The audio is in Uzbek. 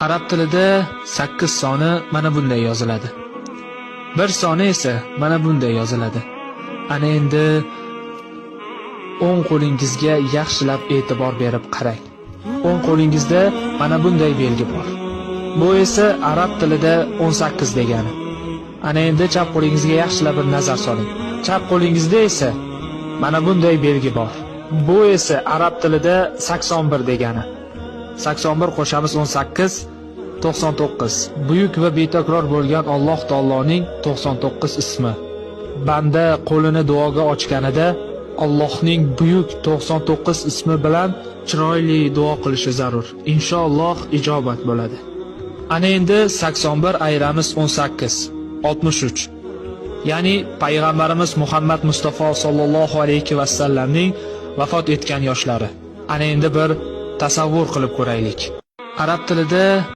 Arab tilida 8 soni mana bunday yoziladi. 1 soni esa mana bunday yoziladi. Ana endi o'ng qo'lingizga yaxshilab e'tibor berib qarang. O'ng qo'lingizda mana bunday belgi bor. Bu esa arab tilida 18 degani. Ana endi chap qo'lingizga yaxshilab bir nazar soling. Chap qo'lingizda esa mana bunday belgi bor. Bu esa arab tilida 81 degani. 81 qo'shamiz 18, 99. Buyuk va betakror bo'lgan Alloh taoloning 99 ismi. Banda qo'lini duoga ochganida Allohning buyuk 99 ismi bilan chiroyli duo qilishi zarur. Inshaalloh ijobat bo'ladi. Ana endi 81 ayramiz 18, 63. Ya'ni payg'ambarimiz Muhammad Mustafa sallallohu alayhi va sallamning vafot etgan yoshlari. Ana endi bir tasavvur qilib ko'raylik. Arab tilida